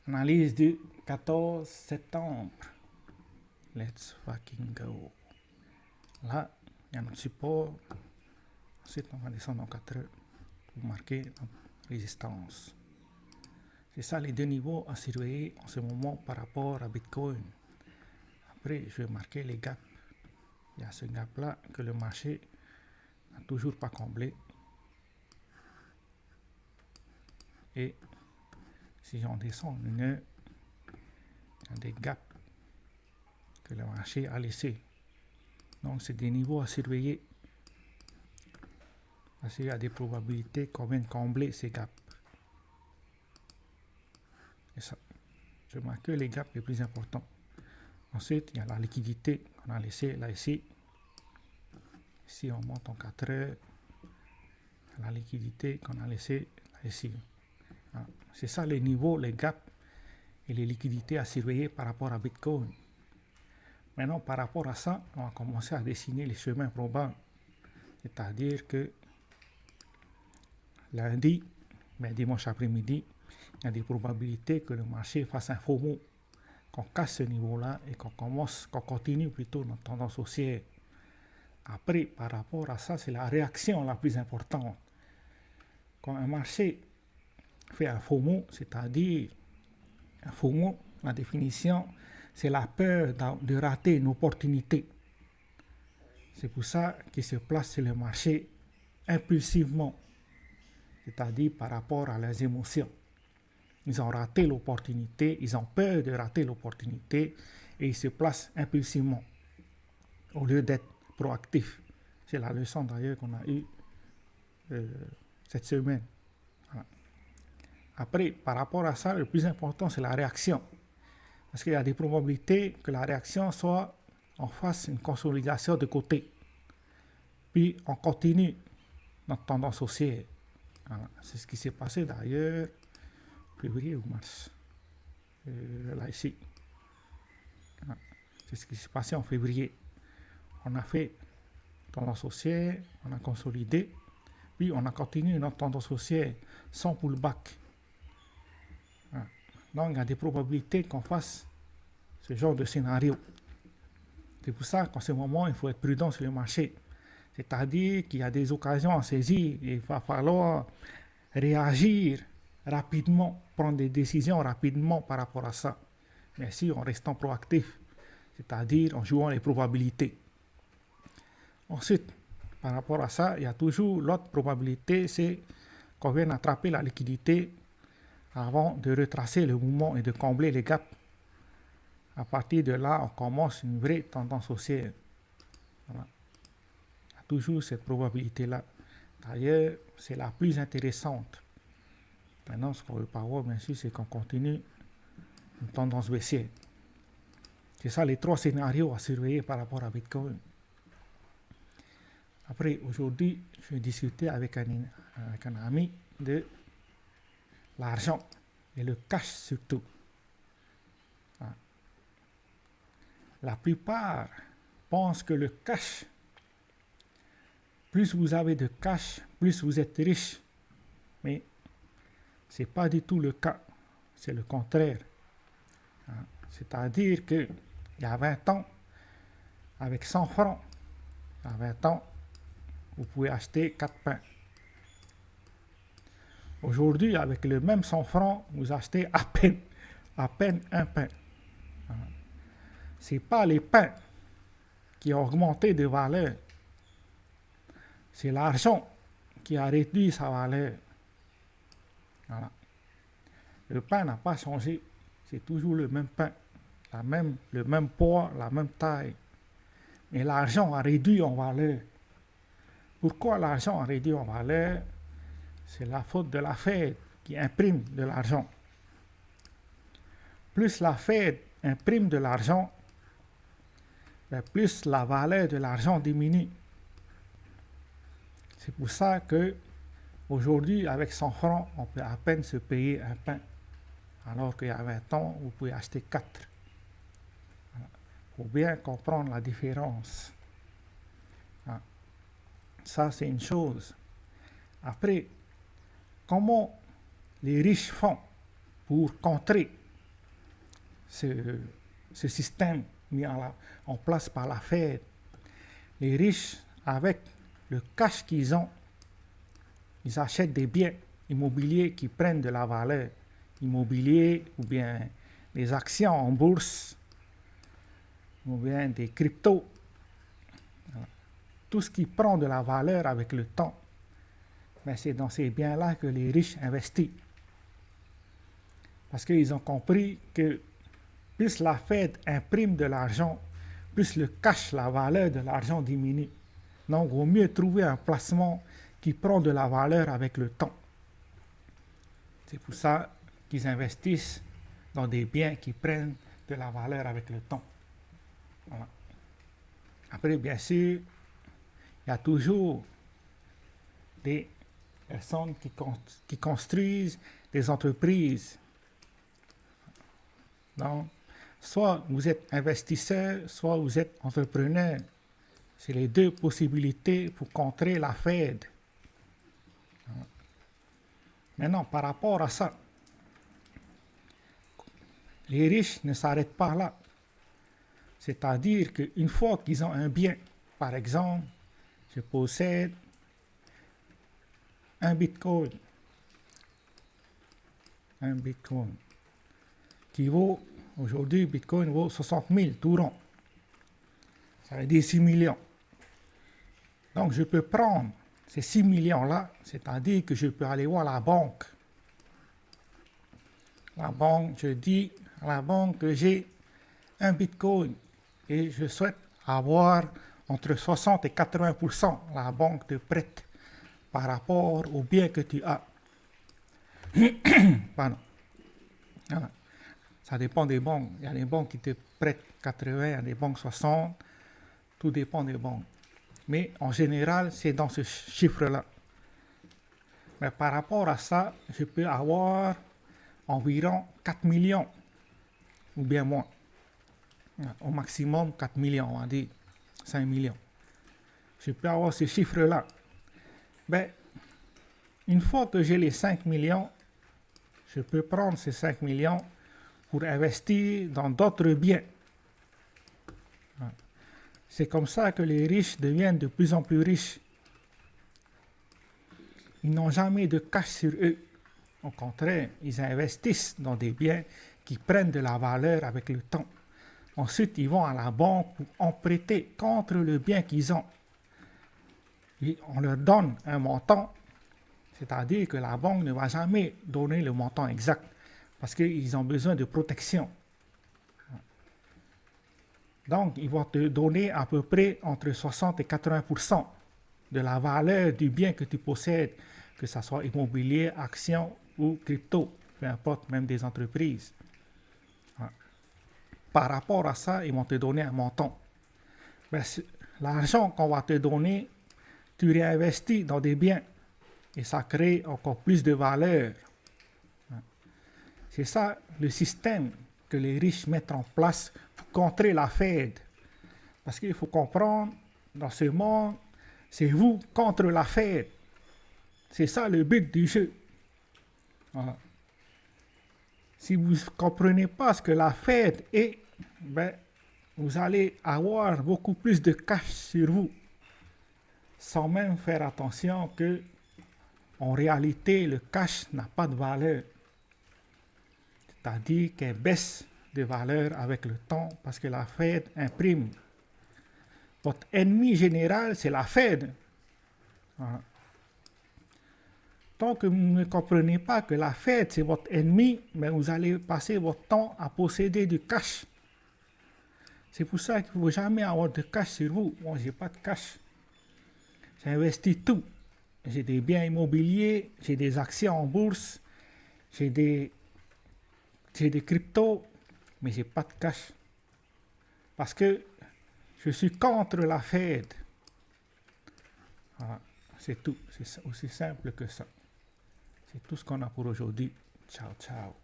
Analyse du 14 septembre. Let's fucking go. Là, il y a notre support. Ensuite, on va descendre en 4 heures pour marquer notre résistance. C'est ça les deux niveaux à surveiller en ce moment par rapport à Bitcoin. Après, je vais marquer les gaps. Il y a ce gap-là que le marché n'a toujours pas comblé. Et si on descend il y a des gaps que le marché a laissés. Donc, c'est des niveaux à surveiller. Parce qu'il y a des probabilités qu'on vienne combler ces gaps. Et ça, je marque les gaps les plus importants. Ensuite, il y a la liquidité qu'on a laissée là ici. Ici, on monte en 4 heures. La liquidité qu'on a laissée là ici. C'est ça les niveaux, les gaps et les liquidités à surveiller par rapport à Bitcoin. Maintenant, par rapport à ça, on va commencer à dessiner les chemins probables. C'est-à-dire que lundi, dimanche après-midi, il y a des probabilités que le marché fasse un faux mot, qu'on casse ce niveau-là et qu'on continue plutôt notre tendance haussière. Après, par rapport à ça, c'est la réaction la plus importante. Quand un marché fait un faux mot, c'est-à-dire un faux mot, la définition, c'est la peur de rater une opportunité. C'est pour ça qu'il se place sur le marché impulsivement, c'est-à-dire par rapport à leurs émotions. Ils ont raté l'opportunité, ils ont peur de rater l'opportunité et ils se placent impulsivement au lieu d'être proactifs. C'est la leçon d'ailleurs qu'on a eue cette semaine. Voilà. Après, par rapport à ça, le plus important, c'est la réaction. Parce qu'il y a des probabilités que la réaction soit en face une consolidation de côté. Puis on continue notre tendance haussière. Voilà. C'est ce qui s'est passé d'ailleurs février ou mars. Là ici. Voilà. C'est ce qui s'est passé en février. On a fait tendance haussière, on a consolidé, puis on a continué notre tendance haussière sans pullback. Voilà. Donc il y a des probabilités qu'on fasse ce genre de scénario. C'est pour ça qu'en ce moment, il faut être prudent sur le marché. C'est-à-dire qu'il y a des occasions à saisir et il va falloir réagir rapidement, prendre des décisions rapidement par rapport à ça. Mais si en restant proactif, c'est-à-dire en jouant les probabilités. Ensuite, par rapport à ça, il y a toujours l'autre probabilité, c'est qu'on vienne attraper la liquidité avant de retracer le mouvement et de combler les gaps. À partir de là, on commence une vraie tendance haussière. Voilà. Il y a toujours cette probabilité-là. D'ailleurs, c'est la plus intéressante. Maintenant, ce qu'on veut pas voir, bien sûr, c'est qu'on continue une tendance baissière. C'est ça les 3 scénarios à surveiller par rapport à Bitcoin. Après, aujourd'hui, je vais discuter avec un ami de l'argent et le cash surtout. Voilà. La plupart pensent que le cash, plus vous avez de cash, plus vous êtes riche. Mais ce n'est pas du tout le cas. C'est le contraire. C'est-à-dire qu'il y a 20 ans, avec 100 francs, il y a 20 ans, vous pouvez acheter 4 pains. Aujourd'hui, avec le même 100 francs, vous achetez à peine un pain. Ce n'est pas les pains qui ont augmenté de valeur. C'est l'argent qui a réduit sa valeur. Voilà. Le pain n'a pas changé. C'est toujours le même pain, le même poids, la même taille. Mais l'argent a réduit en valeur. Pourquoi l'argent a réduit en valeur? C'est la faute de la Fed qui imprime de l'argent. Plus la Fed imprime de l'argent, plus la valeur de l'argent diminue. C'est pour ça que aujourd'hui, avec 100 francs, on peut à peine se payer un pain. Alors qu'il y a 20 ans, vous pouvez acheter 4. Il faut bien comprendre la différence. Ça, c'est une chose. Après, comment les riches font pour contrer ce système mis en place par la Fed. Les riches, avec le cash qu'ils ont, ils achètent des biens immobiliers qui prennent de la valeur. Immobilier ou bien des actions en bourse ou bien des cryptos. Tout ce qui prend de la valeur avec le temps, mais c'est dans ces biens-là que les riches investissent. Parce qu'ils ont compris que plus la Fed imprime de l'argent, plus le cash, la valeur de l'argent diminue. Donc, il vaut mieux trouver un placement qui prend de la valeur avec le temps. C'est pour ça qu'ils investissent dans des biens qui prennent de la valeur avec le temps. Voilà. Après, bien sûr, il y a toujours des personnes qui construisent des entreprises. Donc, soit vous êtes investisseur, soit vous êtes entrepreneur. C'est les deux possibilités pour contrer la Fed. Maintenant, par rapport à ça, les riches ne s'arrêtent pas là. C'est-à-dire qu'une fois qu'ils ont un bien, par exemple, je possède un bitcoin qui vaut, aujourd'hui, bitcoin vaut 60 000 tout rond. Ça veut dire 6 millions. Donc, je peux prendre ces 6 millions-là, c'est-à-dire que je peux aller voir la banque. La banque, je dis à la banque que j'ai un bitcoin et je souhaite avoir entre 60 et 80%. La banque te prête par rapport au bien que tu as. Pardon. Voilà. Ça dépend des banques. Il y a des banques qui te prêtent 80, il y a des banques 60. Tout dépend des banques. Mais en général, c'est dans ce chiffre-là. Mais par rapport à ça, je peux avoir environ 4 millions ou bien moins. Au maximum 4 millions, on va dire 5 millions. Je peux avoir ce chiffre-là. Ben, une fois que j'ai les 5 millions, je peux prendre ces 5 millions pour investir dans d'autres biens. C'est comme ça que les riches deviennent de plus en plus riches. Ils n'ont jamais de cash sur eux. Au contraire, ils investissent dans des biens qui prennent de la valeur avec le temps. Ensuite, ils vont à la banque pour emprunter contre le bien qu'ils ont. Et on leur donne un montant, c'est-à-dire que la banque ne va jamais donner le montant exact parce qu'ils ont besoin de protection. Donc, ils vont te donner à peu près entre 60 et 80% de la valeur du bien que tu possèdes, que ce soit immobilier, action ou crypto, peu importe, même des entreprises. Par rapport à ça, ils vont te donner un montant. L'argent qu'on va te donner, tu réinvestis dans des biens et ça crée encore plus de valeur. C'est ça le système que les riches mettent en place pour contrer la Fed. Parce qu'il faut comprendre, dans ce monde, c'est vous contre la Fed. C'est ça le but du jeu. Voilà. Si vous ne comprenez pas ce que la Fed est, ben, vous allez avoir beaucoup plus de cash sur vous, sans même faire attention que, en réalité, le cash n'a pas de valeur. C'est-à-dire qu'elle baisse de valeur avec le temps parce que la Fed imprime. Votre ennemi général, c'est la Fed. Voilà. Tant que vous ne comprenez pas que la Fed, c'est votre ennemi, mais vous allez passer votre temps à posséder du cash. C'est pour ça qu'il ne faut jamais avoir de cash sur vous. Moi, je n'ai pas de cash. J'investis tout. J'ai des biens immobiliers, j'ai des actions en bourse, j'ai des cryptos, mais je n'ai pas de cash. Parce que je suis contre la Fed. Voilà, c'est tout. C'est aussi simple que ça. C'est tout ce qu'on a pour aujourd'hui. Ciao, ciao.